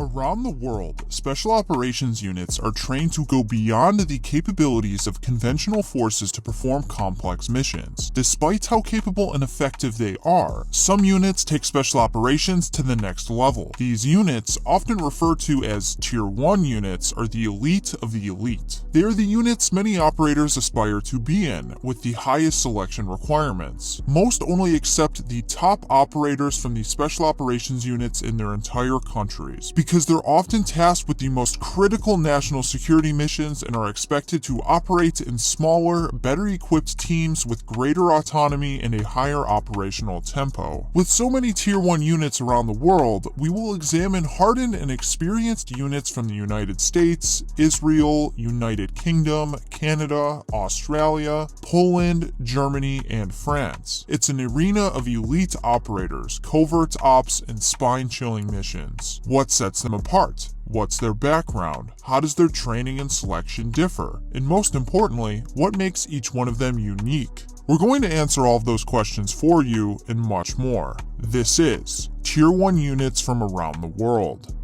Around the world, Special Operations units are trained to go beyond the capabilities of conventional forces to perform complex missions. Despite how capable and effective they are, some units take Special Operations to the next level. These units, often referred to as Tier 1 units, are the elite of the elite. They are the units many operators aspire to be in, with the highest selection requirements. Most only accept the top operators from the Special Operations units in their entire countries, because they're often tasked with the most critical national security missions and are expected to operate in smaller, better equipped teams with greater autonomy and a higher operational tempo. With so many Tier 1 units around the world, we will examine hardened and experienced units from the United States, Israel, United Kingdom, Canada, Australia, Poland, Germany, and France. It's an arena of elite operators, covert ops, and spine-chilling missions. What sets them apart? What's their background? How does their training and selection differ? And most importantly, what makes each one of them unique? We're going to answer all of those questions for you and much more. This is Tier 1 units from around the world.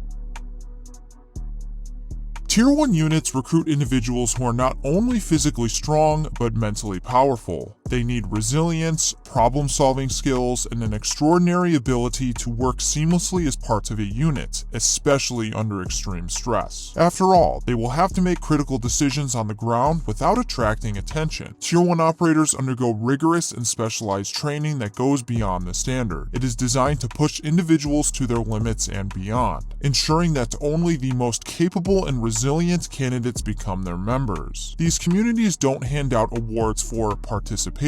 Tier 1 units recruit individuals who are not only physically strong, but mentally powerful. They need resilience, problem-solving skills, and an extraordinary ability to work seamlessly as parts of a unit, especially under extreme stress. After all, they will have to make critical decisions on the ground without attracting attention. Tier 1 operators undergo rigorous and specialized training that goes beyond the standard. It is designed to push individuals to their limits and beyond, ensuring that only the most capable and resilient candidates become their members. These communities don't hand out awards for participation.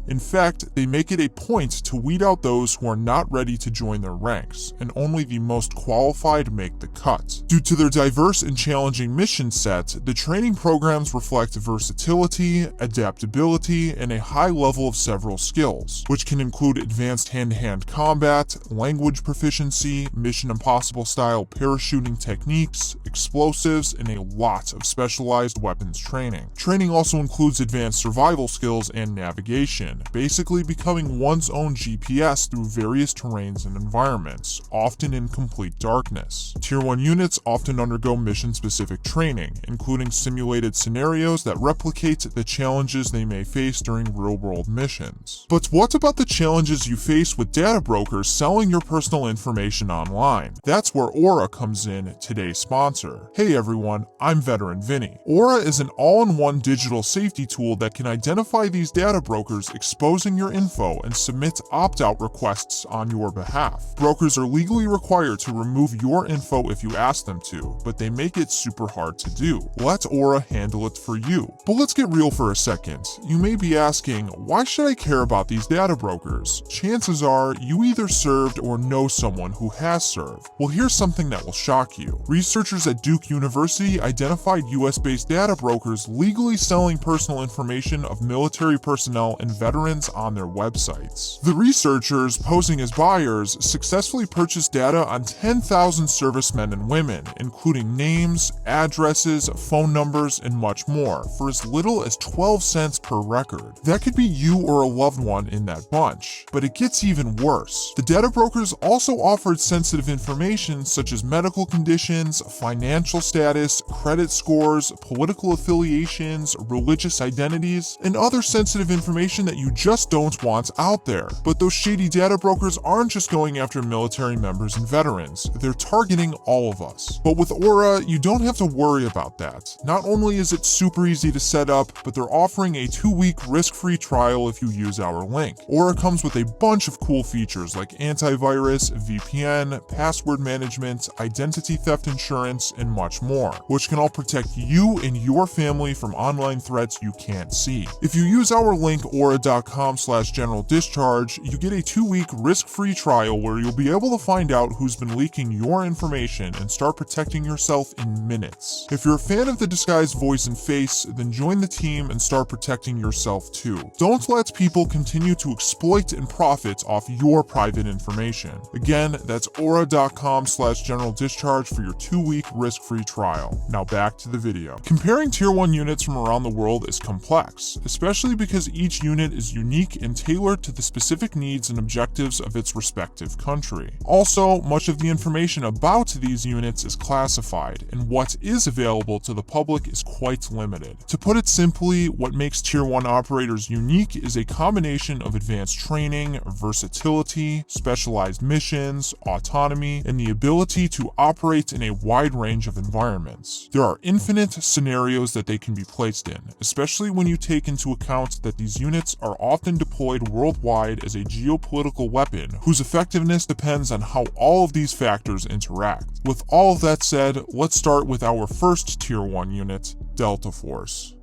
In fact, they make it a point to weed out those who are not ready to join their ranks, and only the most qualified make the cut. Due to their diverse and challenging mission set, the training programs reflect versatility, adaptability, and a high level of several skills, which can include advanced hand-to-hand combat, language proficiency, Mission Impossible style parachuting techniques, explosives, and a lot of specialized weapons training. Training also includes advanced survival skills and navigation, basically becoming one's own GPS through various terrains and environments, often in complete darkness. Tier 1 units often undergo mission-specific training, including simulated scenarios that replicate the challenges they may face during real-world missions. But what about the challenges you face with data brokers selling your personal information online? That's where Aura comes in, today's sponsor. Hey everyone, I'm Veteran Vinny. Aura is an all-in-one digital safety tool that can identify these data brokers exposing your info and submit opt-out requests on your behalf. Brokers are legally required to remove your info if you ask them to, but they make it super hard to do. Let Aura handle it for you. But let's get real for a second. You may be asking, why should I care about these data brokers? Chances are you either served or know someone who has served. Well, here's something that will shock you. Researchers at Duke University identified US-based data brokers legally selling personal information of military personnel and veterans on their websites. The researchers, posing as buyers, successfully purchased data on 10,000 servicemen and women, including names, addresses, phone numbers, and much more, for as little as 12 cents per record. That could be you or a loved one in that bunch. But it gets even worse. The data brokers also offered sensitive information such as medical conditions, financial status, credit scores, political affiliations, religious identities, and other sensitive information that you just don't want out there. But those shady data brokers aren't just going after military members and veterans, they're targeting all of us. But with Aura, you don't have to worry about that. Not only is it super easy to set up, but they're offering a 2-week risk-free trial if you use our link. Aura comes with a bunch of cool features like antivirus, VPN, password management, identity theft insurance, and much more, which can all protect you and your family from online threats you can't see. If you use our link aura.com/general discharge, you get a 2-week risk-free trial where you'll be able to find out who's been leaking your information and start protecting yourself in minutes. If you're a fan of the disguised voice and face, then join the team and start protecting yourself too. Don't let people continue to exploit and profit off your private information. Again, that's aura.com/general discharge for your 2-week risk-free trial. Now back to the video. Comparing Tier 1 units from around the world is complex, especially because each unit is unique and tailored to the specific needs and objectives of its respective country. Also, much of the information about these units is classified, and what is available to the public is quite limited. To put it simply, what makes Tier 1 operators unique is a combination of advanced training, versatility, specialized missions, autonomy, and the ability to operate in a wide range of environments. There are infinite scenarios that they can be placed in, especially when you take into account that these units are often deployed worldwide as a geopolitical weapon whose effectiveness depends on how all of these factors interact. With all of that said, let's start with our first Tier 1 unit, Delta Force.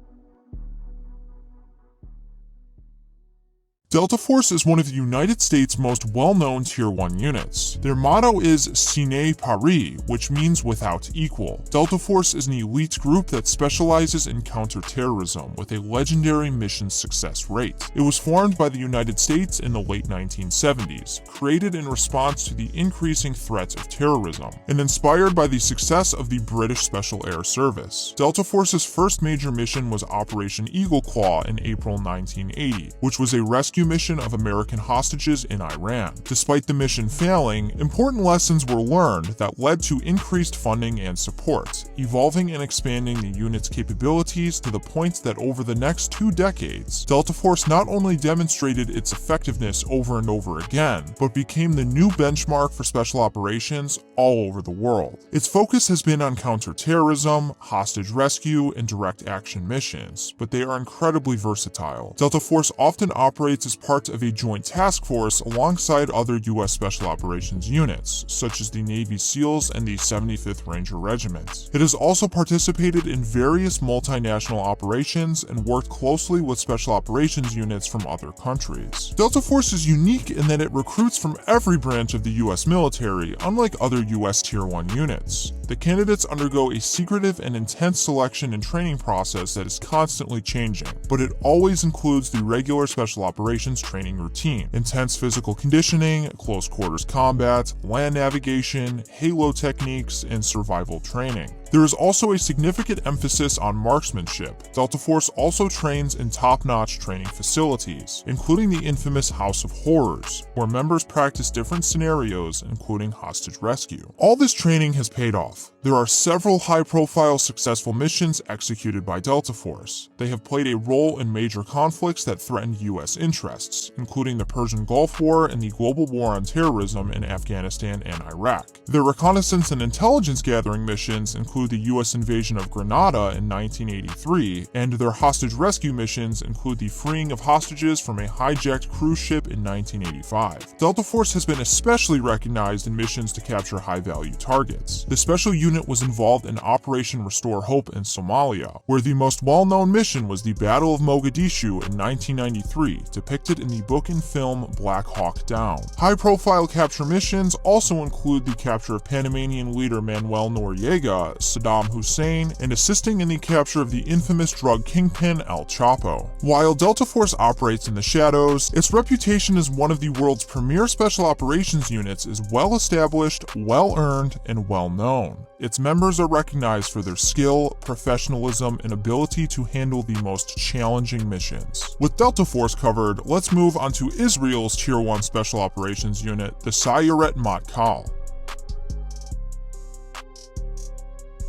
Delta Force is one of the United States' most well-known Tier 1 units. Their motto is Sine Pari, which means without equal. Delta Force is an elite group that specializes in counterterrorism with a legendary mission success rate. It was formed by the United States in the late 1970s, created in response to the increasing threat of terrorism, and inspired by the success of the British Special Air Service. Delta Force's first major mission was Operation Eagle Claw in April 1980, which was a rescue mission of American hostages in Iran. Despite the mission failing, important lessons were learned that led to increased funding and support, evolving and expanding the unit's capabilities to the point that over the next 2 decades, Delta Force not only demonstrated its effectiveness over and over again, but became the new benchmark for special operations all over the world. Its focus has been on counterterrorism, hostage rescue, and direct action missions, but they are incredibly versatile. Delta Force often operates as part of a joint task force alongside other U.S. Special Operations units, such as the Navy SEALs and the 75th Ranger Regiment. It has also participated in various multinational operations and worked closely with Special Operations units from other countries. Delta Force is unique in that it recruits from every branch of the U.S. military, unlike other U.S. Tier 1 units. The candidates undergo a secretive and intense selection and training process that is constantly changing, but it always includes the regular Special Operations training routine: intense physical conditioning, close quarters combat, land navigation, halo techniques, and survival training. There is also a significant emphasis on marksmanship. Delta Force also trains in top-notch training facilities, including the infamous House of Horrors, where members practice different scenarios, including hostage rescue. All this training has paid off. There are several high-profile successful missions executed by Delta Force. They have played a role in major conflicts that threatened U.S. interests, including the Persian Gulf War and the global war on terrorism in Afghanistan and Iraq. Their reconnaissance and intelligence gathering missions include the U.S. invasion of Grenada in 1983, and their hostage rescue missions include the freeing of hostages from a hijacked cruise ship in 1985. Delta Force has been especially recognized in missions to capture high-value targets. The special unit was involved in Operation Restore Hope in Somalia, where the most well-known mission was the Battle of Mogadishu in 1993, depicted in the book and film Black Hawk Down. High-profile capture missions also include the capture of Panamanian leader Manuel Noriega, Saddam Hussein, and assisting in the capture of the infamous drug kingpin El Chapo. While Delta Force operates in the shadows, its reputation as one of the world's premier special operations units is well-established, well-earned, and well-known. Its members are recognized for their skill, professionalism, and ability to handle the most challenging missions. With Delta Force covered, let's move on to Israel's Tier 1 Special Operations unit, the Sayeret Matkal.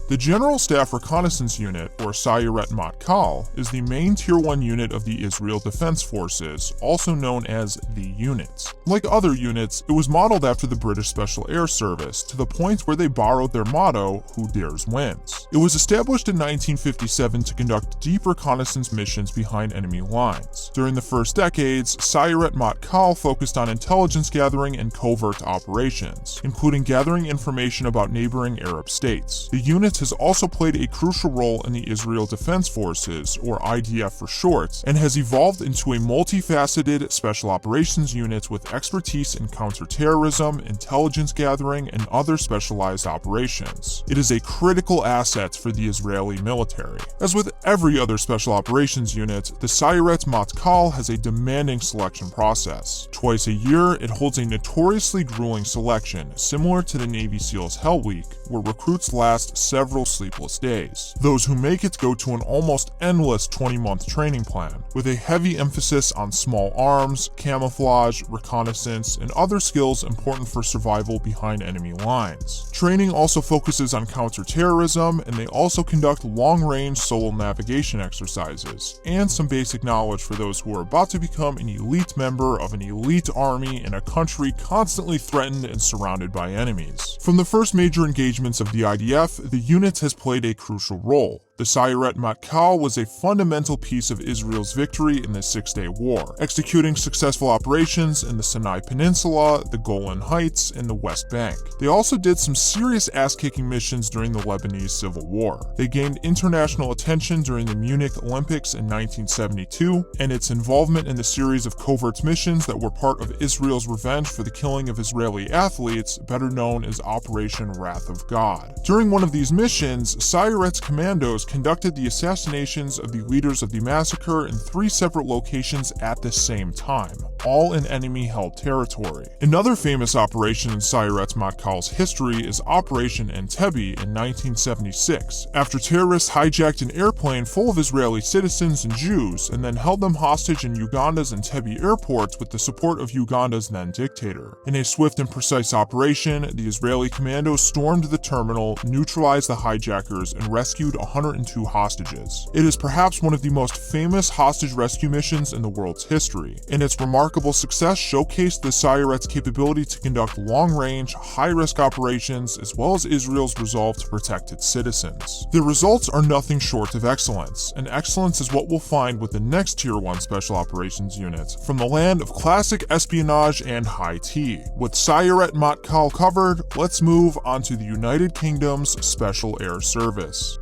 The General Staff Reconnaissance Unit, or Sayeret Matkal, is the main Tier 1 unit of the Israel Defense Forces, also known as the Unit. Like other units, it was modeled after the British Special Air Service, to the point where they borrowed their motto, "Who dares wins." It was established in 1957 to conduct deep reconnaissance missions behind enemy lines. During the first decades, Sayeret Matkal focused on intelligence gathering and covert operations, including gathering information about neighboring Arab states. The unit has also played a crucial role in the Israel Defense Forces, or IDF for short, and has evolved into a multifaceted special operations unit with expertise in counterterrorism, intelligence gathering, and other specialized operations. It is a critical asset for the Israeli military. As with every other special operations unit, the Sayeret Matkal has a demanding selection process. Twice a year, it holds a notoriously grueling selection, similar to the Navy SEALs Hell Week, where recruits last several several sleepless days. Those who make it go to an almost endless 20-month training plan, with a heavy emphasis on small arms, camouflage, reconnaissance, and other skills important for survival behind enemy lines. Training also focuses on counterterrorism, and they also conduct long-range solo navigation exercises, and some basic knowledge for those who are about to become an elite member of an elite army in a country constantly threatened and surrounded by enemies. From the first major engagements of the IDF, the unit has played a crucial role. The Sayeret Matkal was a fundamental piece of Israel's victory in the Six-Day War, executing successful operations in the Sinai Peninsula, the Golan Heights, and the West Bank. They also did some serious ass-kicking missions during the Lebanese Civil War. They gained international attention during the Munich Olympics in 1972, and its involvement in the series of covert missions that were part of Israel's revenge for the killing of Israeli athletes, better known as Operation Wrath of God. During one of these missions, Sayeret's commandos conducted the assassinations of the leaders of the massacre in 3 separate locations at the same time, all in enemy-held territory. Another famous operation in Sayeret Matkal's history is Operation Entebbe in 1976, after terrorists hijacked an airplane full of Israeli citizens and Jews and then held them hostage in Uganda's Entebbe airport with the support of Uganda's then dictator. In a swift and precise operation, the Israeli commandos stormed the terminal, neutralized the hijackers, and rescued 102 hostages. It is perhaps one of the most famous hostage rescue missions in the world's history, and its remarkable success showcased the Sayeret's capability to conduct long-range, high-risk operations as well as Israel's resolve to protect its citizens. The results are nothing short of excellence, and excellence is what we'll find with the next Tier 1 Special Operations unit, from the land of classic espionage and high tea. With Sayeret Matkal covered, let's move on to the United Kingdom's Special Air Service.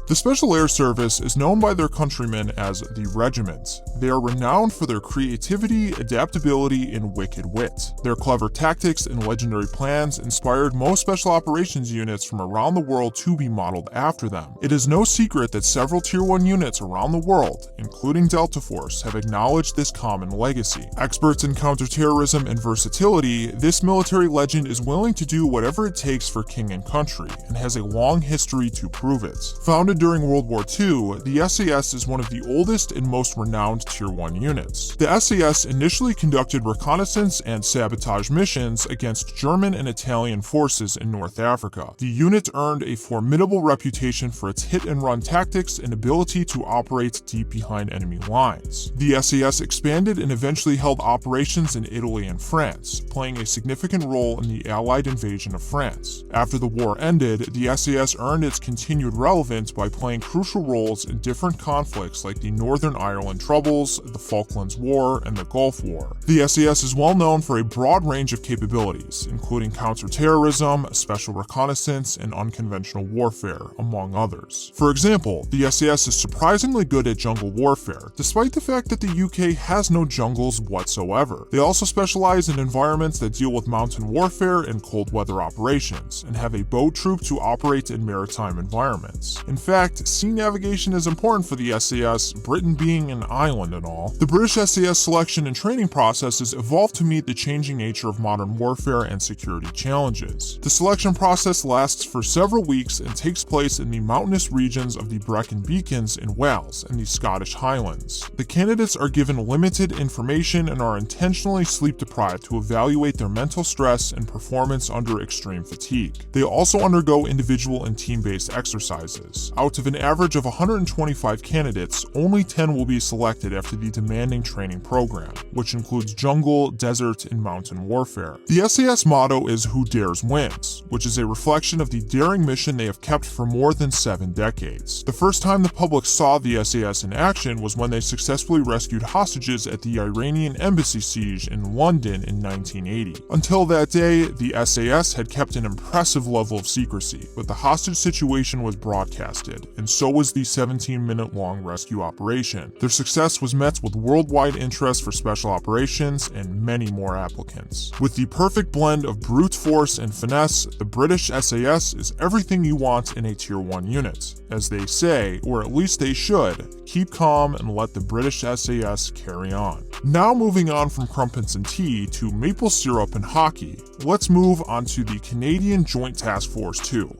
The Special Air Service is known by their countrymen as the Regiment. They are renowned for their creativity, adaptability, and wicked wit. Their clever tactics and legendary plans inspired most special operations units from around the world to be modeled after them. It is no secret that several Tier 1 units around the world, including Delta Force, have acknowledged this common legacy. Experts in counterterrorism and versatility, this military legend is willing to do whatever it takes for king and country, and has a long history to prove it. Founded during World War II, the SAS is one of the oldest and most renowned Tier 1 units. The SAS initially conducted reconnaissance and sabotage missions against German and Italian forces in North Africa. The unit earned a formidable reputation for its hit-and-run tactics and ability to operate deep behind enemy lines. The SAS expanded and eventually held operations in Italy and France, playing a significant role in the Allied invasion of France. After the war ended, the SAS earned its continued relevance by playing crucial roles in different conflicts like the Northern Ireland Troubles, the Falklands War, and the Gulf War. The SAS is well known for a broad range of capabilities, including counterterrorism, special reconnaissance, and unconventional warfare, among others. For example, the SAS is surprisingly good at jungle warfare, despite the fact that the UK has no jungles whatsoever. They also specialize in environments that deal with mountain warfare and cold weather operations, and have a boat troop to operate in maritime environments. In fact, sea navigation is important for the SAS, Britain being an island and all. The British SAS selection and training processes evolved to meet the changing nature of modern warfare and security challenges. The selection process lasts for several weeks and takes place in the mountainous regions of the Brecon Beacons in Wales and the Scottish Highlands. The candidates are given limited information and are intentionally sleep-deprived to evaluate their mental stress and performance under extreme fatigue. They also undergo individual and team-based exercises. Out of an average of 125 candidates, only 10 will be selected after the demanding training program, which includes jungle, desert, and mountain warfare. The SAS motto is "Who Dares Wins," which is a reflection of the daring mission they have kept for more than 7 decades. The first time the public saw the SAS in action was when they successfully rescued hostages at the Iranian embassy siege in London in 1980. Until that day, the SAS had kept an impressive level of secrecy, but the hostage situation was broadcasted. conducted, and so was the 17-minute-long rescue operation. Their success was met with worldwide interest for special operations and many more applicants. With the perfect blend of brute force and finesse, the British SAS is everything you want in a Tier 1 unit. As they say, or at least they should, keep calm and let the British SAS carry on. Now moving on from crumpets and tea to maple syrup and hockey, let's move on to the Canadian Joint Task Force 2.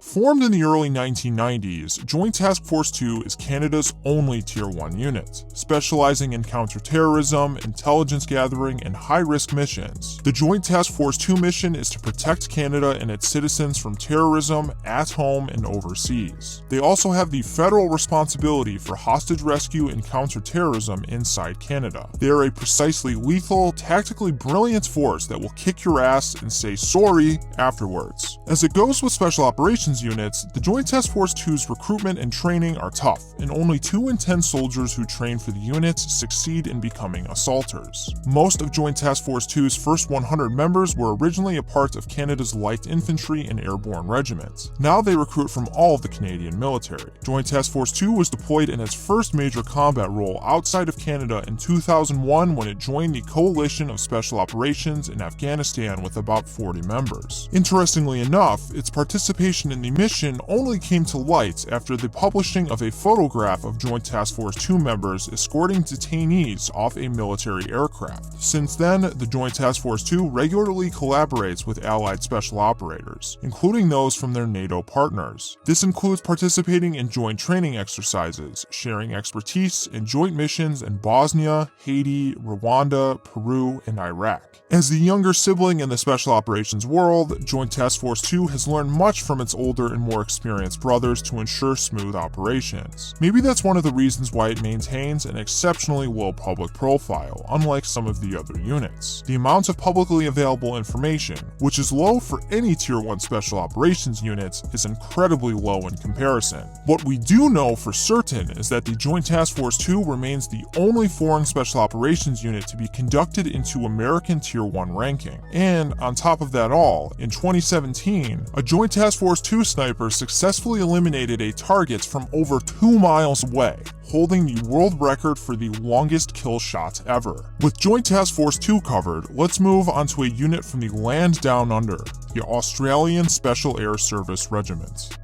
Formed in the early 1990s, Joint Task Force 2 is Canada's only Tier 1 unit, specializing in counterterrorism, intelligence gathering, and high-risk missions. The Joint Task Force 2 mission is to protect Canada and its citizens from terrorism at home and overseas. They also have the federal responsibility for hostage rescue and counterterrorism inside Canada. They are a precisely lethal, tactically brilliant force that will kick your ass and say sorry afterwards. As it goes with Special Operations units, the Joint Task Force 2's recruitment and training are tough, and only 2 in 10 soldiers who train for the units succeed in becoming assaulters. Most of Joint Task Force 2's first 100 members were originally a part of Canada's Light Infantry and Airborne Regiment. Now they recruit from all of the Canadian military. Joint Task Force 2 was deployed in its first major combat role outside of Canada in 2001 when it joined the Coalition of Special Operations in Afghanistan with about 40 members. Interestingly enough, its participation in the mission only came to light after the publishing of a photograph of Joint Task Force 2 members escorting detainees off a military aircraft. Since then, the Joint Task Force 2 regularly collaborates with allied special operators, including those from their NATO partners. This includes participating in joint training exercises, sharing expertise in joint missions in Bosnia, Haiti, Rwanda, Peru, and Iraq. As the younger sibling in the special operations world, Joint Task Force 2 has learned much from its older and more experienced brothers to ensure smooth operations. Maybe that's one of the reasons why it maintains an exceptionally low public profile, unlike some of the other units. The amount of publicly available information, which is low for any Tier 1 special operations unit, is incredibly low in comparison. What we do know for certain is that the Joint Task Force 2 remains the only foreign special operations unit to be conducted into American Tier 1 ranking. And on top of that all, in 2017, a Joint Task Force 2 sniper successfully eliminated a target from over 2 miles away, holding the world record for the longest kill shot ever. With Joint Task Force 2 covered, let's move on to a unit from the land down under, the Australian Special Air Service Regiment.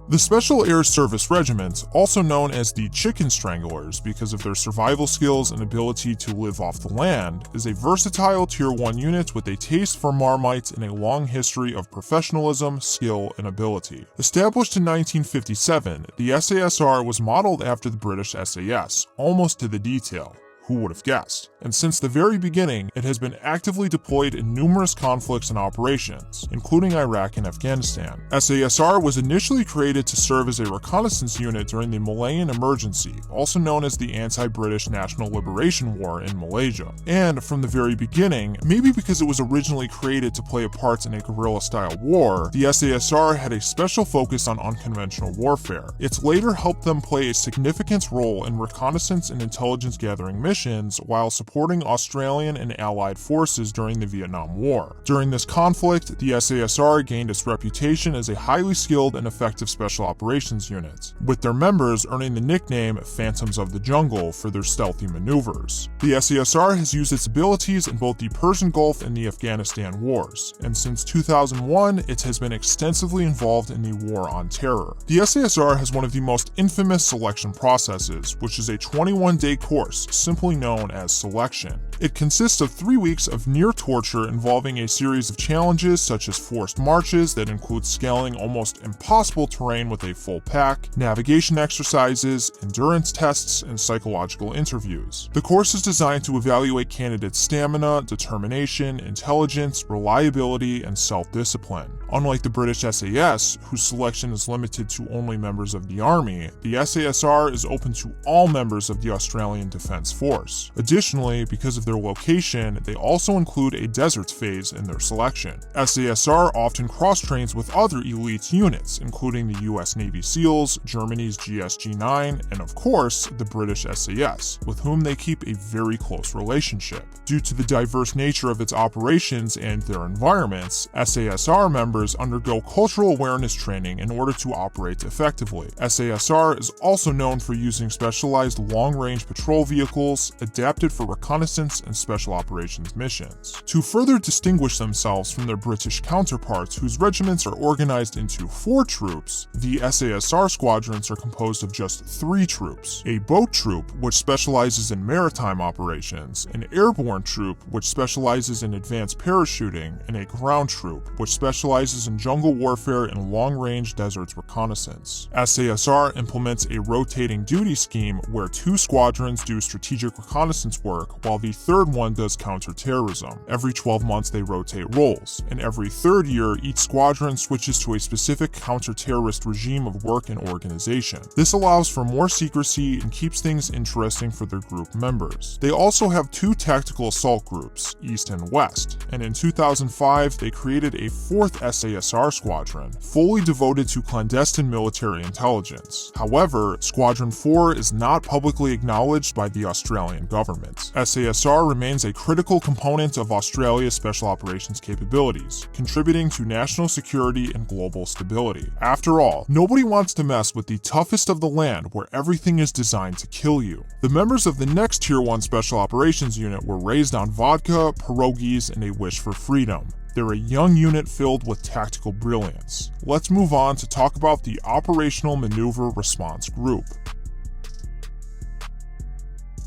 The Special Air Service Regiment, also known as the Chicken Stranglers because of their survival skills and ability to live off the land, is a versatile Tier 1 unit with a taste for Marmite and a long history of professionalism, skill, and ability. Established in 1957, the SASR was modeled after the British SAS, almost to the detail. Who would have guessed? And since the very beginning, it has been actively deployed in numerous conflicts and operations, including Iraq and Afghanistan. SASR was initially created to serve as a reconnaissance unit during the Malayan Emergency, also known as the Anti-British National Liberation War in Malaysia. And from the very beginning, maybe because it was originally created to play a part in a guerrilla-style war, the SASR had a special focus on unconventional warfare. It's later helped them play a significant role in reconnaissance and intelligence gathering missions while supporting Australian and Allied forces during the Vietnam War. During this conflict, the SASR gained its reputation as a highly skilled and effective special operations unit, with their members earning the nickname Phantoms of the Jungle for their stealthy maneuvers. The SASR has used its abilities in both the Persian Gulf and the Afghanistan wars, and since 2001, it has been extensively involved in the War on Terror. The SASR has one of the most infamous selection processes, which is a 21-day course simply known as selection. It consists of 3 weeks of near torture involving a series of challenges such as forced marches that include scaling almost impossible terrain with a full pack, navigation exercises, endurance tests, and psychological interviews. The course is designed to evaluate candidates' stamina, determination, intelligence, reliability, and self-discipline. Unlike the British SAS, whose selection is limited to only members of the Army, the SASR is open to all members of the Australian Defence Force. Additionally, because of their their location, they also include a deserts phase in their selection. SASR often cross-trains with other elite units, including the US Navy SEALs, Germany's GSG-9, and of course, the British SAS, with whom they keep a very close relationship. Due to the diverse nature of its operations and their environments, SASR members undergo cultural awareness training in order to operate effectively. SASR is also known for using specialized long-range patrol vehicles adapted for reconnaissance and special operations missions. To further distinguish themselves from their British counterparts, whose regiments are organized into 4 troops, the SASR squadrons are composed of just 3 troops: a boat troop, which specializes in maritime operations, an airborne troop, which specializes in advanced parachuting, and a ground troop, which specializes in jungle warfare and long-range deserts reconnaissance. SASR implements a rotating duty scheme where 2 squadrons do strategic reconnaissance work, while the 3rd one does counterterrorism. Every 12 months they rotate roles, and every 3rd year each squadron switches to a specific counter-terrorist regime of work and organization. This allows for more secrecy and keeps things interesting for their group members. They also have 2 tactical assault groups, East and West, and in 2005 they created a 4th SASR squadron, fully devoted to clandestine military intelligence. However, Squadron 4 is not publicly acknowledged by the Australian government. SASR remains a critical component of Australia's special operations capabilities, contributing to national security and global stability. After all, nobody wants to mess with the toughest of the land where everything is designed to kill you. The members of the next Tier 1 Special Operations Unit were raised on vodka, pierogies, and a wish for freedom. They're a young unit filled with tactical brilliance. Let's move on to talk about the Operational Maneuver Response Group.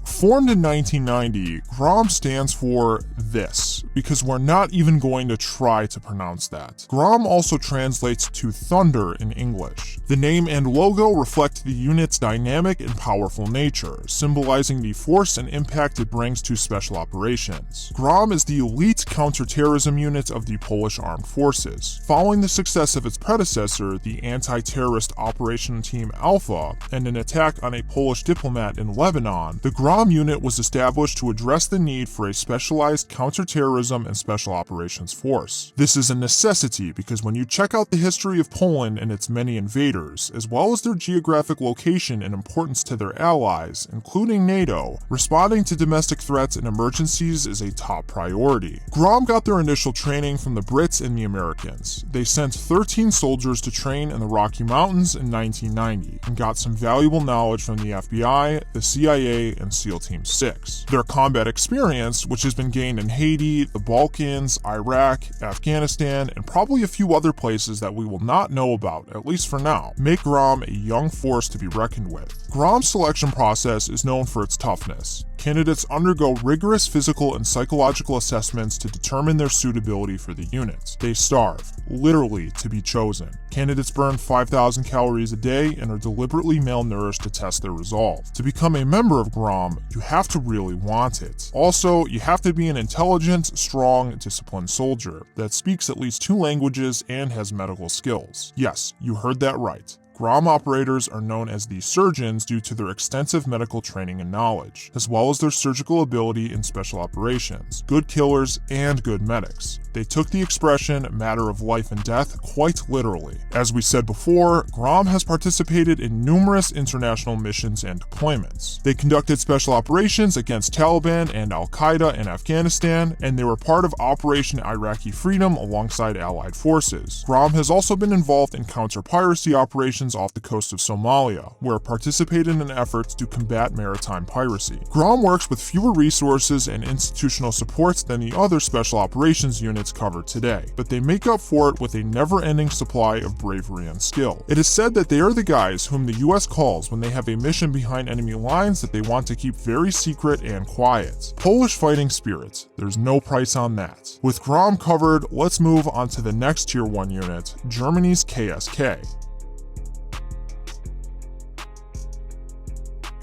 Formed in 1990, GROM stands for this, because we're not even going to try to pronounce that. GROM also translates to thunder in English. The name and logo reflect the unit's dynamic and powerful nature, symbolizing the force and impact it brings to special operations. GROM is the elite counterterrorism unit of the Polish Armed Forces. Following the success of its predecessor, the anti-terrorist Operation Team Alpha, and an attack on a Polish diplomat in Lebanon, the GROM unit was established to address the need for a specialized counterterrorism and special operations force. This is a necessity because when you check out the history of Poland and its many invaders, as well as their geographic location and importance to their allies, including NATO, responding to domestic threats and emergencies is a top priority. GROM got their initial training from the Brits and the Americans. They sent 13 soldiers to train in the Rocky Mountains in 1990 and got some valuable knowledge from the FBI, the CIA, and SEAL Team 6. Their combat experience, which has been gained in Haiti, the Balkans, Iraq, Afghanistan, and probably a few other places that we will not know about, at least for now, make GROM a young force to be reckoned with. GROM's selection process is known for its toughness. Candidates undergo rigorous physical and psychological assessments to determine their suitability for the unit. They starve, literally, to be chosen. Candidates burn 5,000 calories a day and are deliberately malnourished to test their resolve. To become a member of GROM, you have to really want it. Also, you have to be an intelligent, strong, disciplined soldier that speaks at least 2 languages and has medical skills. Yes, you heard that right. GROM operators are known as the surgeons due to their extensive medical training and knowledge, as well as their surgical ability in special operations, good killers, and good medics. They took the expression matter of life and death quite literally. As we said before, GROM has participated in numerous international missions and deployments. They conducted special operations against Taliban and Al-Qaeda in Afghanistan, and they were part of Operation Iraqi Freedom alongside Allied forces. GROM has also been involved in counter-piracy operations off the coast of Somalia, where it participated in efforts to combat maritime piracy. GROM works with fewer resources and institutional supports than the other special operations units covered today, but they make up for it with a never-ending supply of bravery and skill. It is said that they are the guys whom the US calls when they have a mission behind enemy lines that they want to keep very secret and quiet. Polish fighting spirit, there's no price on that. With GROM covered, let's move on to the next Tier 1 unit, Germany's KSK.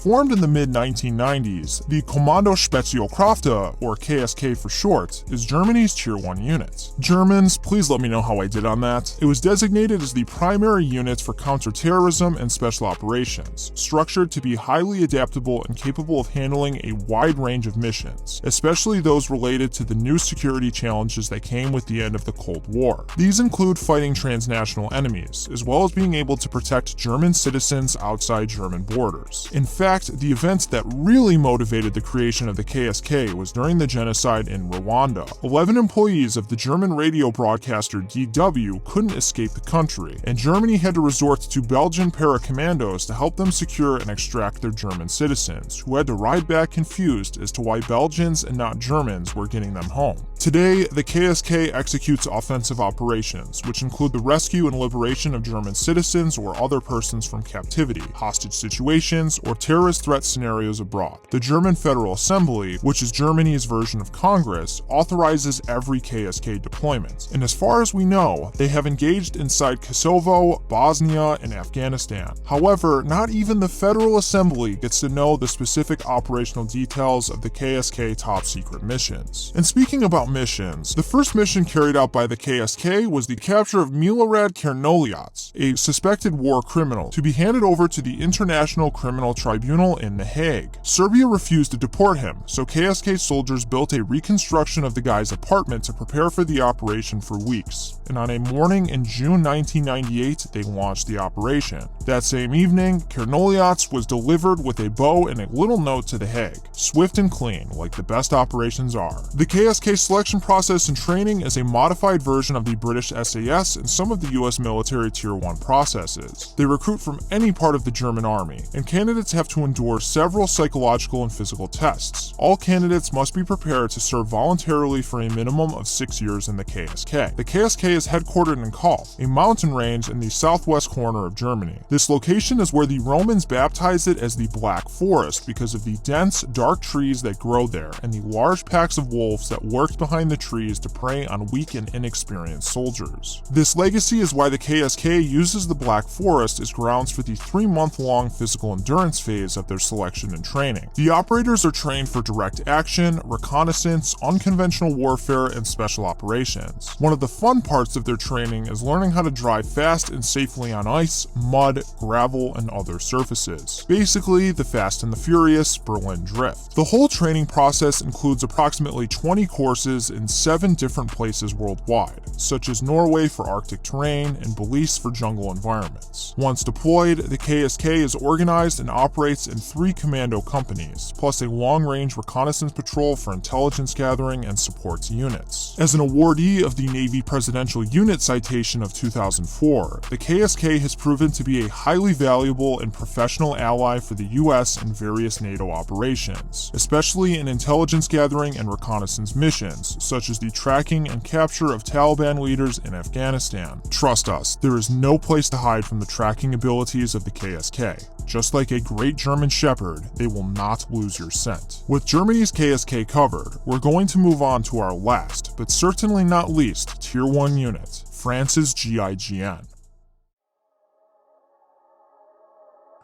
Formed in the mid-1990s, the Kommando Spezialkräfte, or KSK for short, is Germany's Tier 1 unit. Germans, please let me know how I did on that. It was designated as the primary unit for counterterrorism and special operations, structured to be highly adaptable and capable of handling a wide range of missions, especially those related to the new security challenges that came with the end of the Cold War. These include fighting transnational enemies, as well as being able to protect German citizens outside German borders. In fact, the event that really motivated the creation of the KSK was during the genocide in Rwanda. 11 employees of the German radio broadcaster DW couldn't escape the country, and Germany had to resort to Belgian paracommandos to help them secure and extract their German citizens, who had to ride back confused as to why Belgians and not Germans were getting them home. Today, the KSK executes offensive operations, which include the rescue and liberation of German citizens or other persons from captivity, hostage situations, or terrorist threat scenarios abroad. The German Federal Assembly, which is Germany's version of Congress, authorizes every KSK deployment, and as far as we know, they have engaged inside Kosovo, Bosnia, and Afghanistan. However, not even the Federal Assembly gets to know the specific operational details of the KSK top-secret missions. And speaking about missions, the first mission carried out by the KSK was the capture of Milorad Kernoliat, a suspected war criminal, to be handed over to the International Criminal Tribunal in The Hague. Serbia refused to deport him, so KSK soldiers built a reconstruction of the guy's apartment to prepare for the operation for weeks, and on a morning in June 1998, they launched the operation. That same evening, Kernoliat was delivered with a bow and a little note to The Hague, swift and clean, like the best operations are. The KSK selection process and training is a modified version of the British SAS and some of the US military Tier 1 processes. They recruit from any part of the German army, and candidates have to endure several psychological and physical tests. All candidates must be prepared to serve voluntarily for a minimum of 6 years in the KSK. The KSK is headquartered in Kal, a mountain range in the southwest corner of Germany. This location is where the Romans baptized it as the Black Forest because of the dense, dark trees that grow there and the large packs of wolves that lurked behind the trees to prey on weak and inexperienced soldiers. This legacy is why the KSK uses the Black Forest as grounds for the 3-month-long physical endurance phase of their selection and training. The operators are trained for direct action, reconnaissance, unconventional warfare, and special operations. One of the fun parts of their training is learning how to drive fast and safely on ice, mud, gravel, and other surfaces. Basically, the Fast and the Furious Berlin Drift. The whole training process includes approximately 20 courses in 7 different places worldwide, such as Norway for Arctic terrain and Belize for jungle environments. Once deployed, the KSK is organized and operates in 3 commando companies, plus a long-range reconnaissance patrol for intelligence gathering and supports units. As an awardee of the Navy Presidential Unit Citation of 2004, the KSK has proven to be a highly valuable and professional ally for the US in various NATO operations, especially in intelligence gathering and reconnaissance missions, such as the tracking and capture of Taliban leaders in Afghanistan. Trust us, there is no place to hide from the tracking abilities of the KSK. Just like a great German shepherd, they will not lose your scent. With Germany's KSK covered, we're going to move on to our last, but certainly not least, Tier 1 unit, France's GIGN.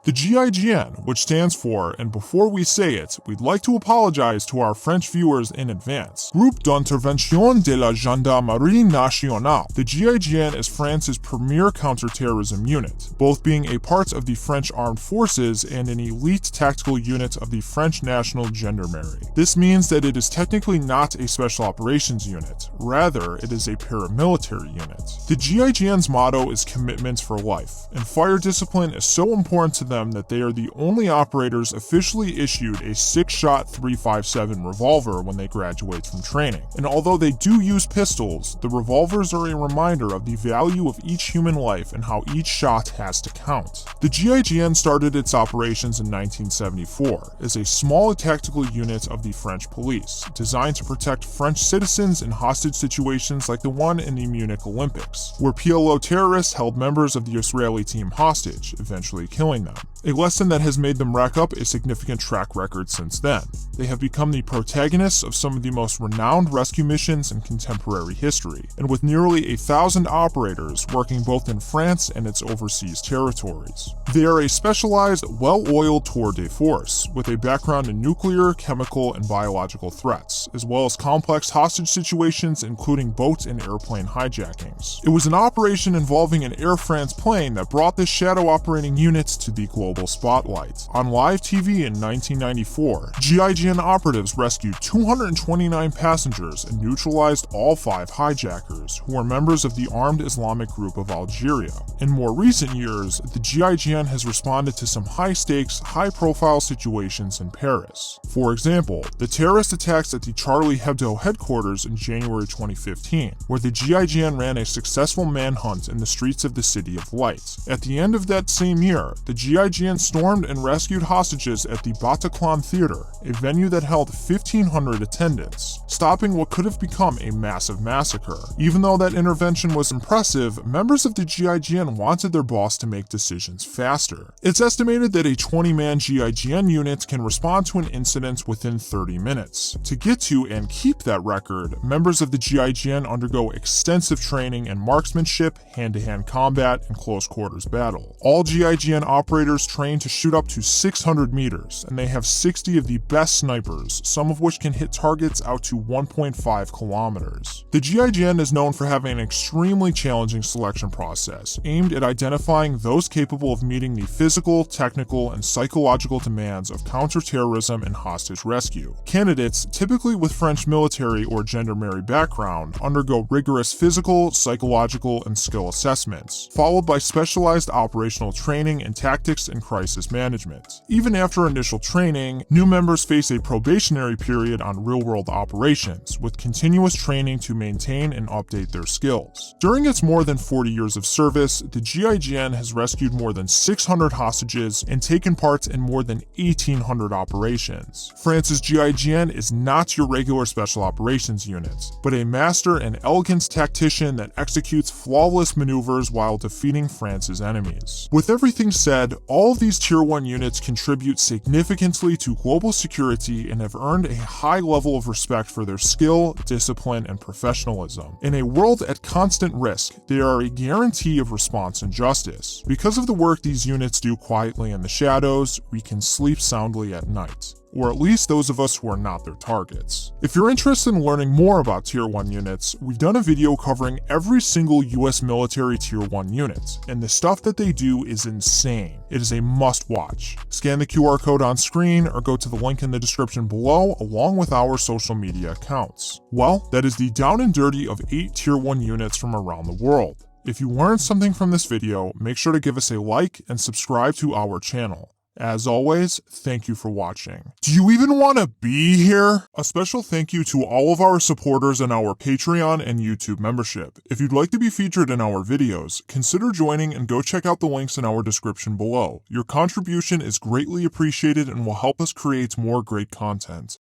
The GIGN, which stands for, and before we say it, we'd like to apologize to our French viewers in advance, Groupe d'Intervention de la Gendarmerie Nationale. The GIGN is France's premier counterterrorism unit, both being a part of the French Armed Forces and an elite tactical unit of the French National Gendarmerie. This means that it is technically not a special operations unit, rather it is a paramilitary unit. The GIGN's motto is commitment for life, and fire discipline is so important to them that they are the only operators officially issued a 6-shot .357 revolver when they graduate from training. And although they do use pistols, the revolvers are a reminder of the value of each human life and how each shot has to count. The GIGN started its operations in 1974 as a small tactical unit of the French police, designed to protect French citizens in hostage situations like the one in the Munich Olympics, where PLO terrorists held members of the Israeli team hostage, eventually killing them. a lesson that has made them rack up a significant track record since then. They have become the protagonists of some of the most renowned rescue missions in contemporary history, and with nearly 1,000 operators working both in France and its overseas territories. They are a specialized, well-oiled tour de force, with a background in nuclear, chemical, and biological threats, as well as complex hostage situations including boat and airplane hijackings. It was an operation involving an Air France plane that brought this shadow operating units to the global spotlight. On live TV in 1994, GIGN operatives rescued 229 passengers and neutralized all 5 hijackers, who were members of the armed Islamic group of Algeria. In more recent years, the GIGN has responded to some high-stakes, high-profile situations in Paris. For example, the terrorist attacks at the Charlie Hebdo headquarters in January 2015, where the GIGN ran a successful manhunt in the streets of the City of Light. At the end of that same year, the GIGN stormed and rescued hostages at the Bataclan Theater, a venue that held 1,500 attendants, stopping what could have become a massive massacre. Even though that intervention was impressive, members of the GIGN wanted their boss to make decisions faster. It's estimated that a 20-man GIGN unit can respond to an incident within 30 minutes. To get to and keep that record, members of the GIGN undergo extensive training in marksmanship, hand-to-hand combat, and close-quarters battle. All GIGN operators train to shoot up to 600 meters, and they have 60 of the best snipers, some of which can hit targets out to 1.5 kilometers. The GIGN is known for having an extremely challenging selection process, aimed at identifying those capable of meeting the physical, technical, and psychological demands of counterterrorism and hostage rescue. Candidates, typically with French military or gendarmerie background, undergo rigorous physical, psychological, and skill assessments, followed by specialized operational training in tactics and crisis management. Even after initial training, new members face a probationary period on real-world operations, with continuous training to maintain and update their skills. During its more than 40 years of service, the GIGN has rescued more than 600 hostages and taken part in more than 1,800 operations. France's GIGN is not your regular special operations unit, but a master and elegant tactician that executes flawless maneuvers while defeating France's enemies. With everything said, all of these Tier 1 units contribute significantly to global security and have earned a high level of respect for their skill, discipline, and professionalism. In a world at constant risk, they are a guarantee of response and justice. Because of the work these units do quietly in the shadows, we can sleep soundly at night. Or at least those of us who are not their targets. If you're interested in learning more about Tier 1 units, we've done a video covering every single US military Tier 1 unit, and the stuff that they do is insane. It is a must-watch. Scan the QR code on screen or go to the link in the description below along with our social media accounts. Well, that is the down and dirty of 8 Tier 1 units from around the world. If you learned something from this video, make sure to give us a like and subscribe to our channel. As always, thank you for watching. Do you even want to be here? A special thank you to all of our supporters in our Patreon and YouTube membership. If you'd like to be featured in our videos, consider joining and go check out the links in our description below. Your contribution is greatly appreciated and will help us create more great content.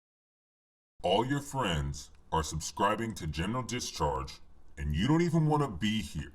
All your friends are subscribing to General Discharge, and you don't even want to be here.